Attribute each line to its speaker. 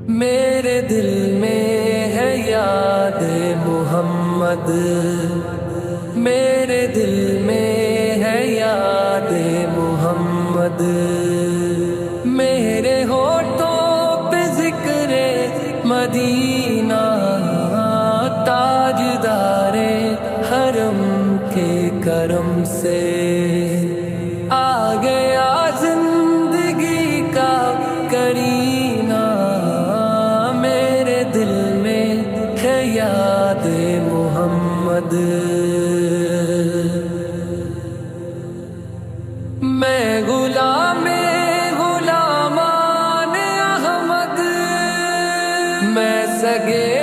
Speaker 1: میرے دل میں ہے یاد محمد، میرے دل میں ہے یاد محمد، میرے ہونٹوں پہ ذکر مدینہ، تاجدار حرم کے کرم سے آ گیا زندگی کا کرینہ، میرے دل میں ہے یاد محمد۔ میں غلام غلامان احمد، میں سگے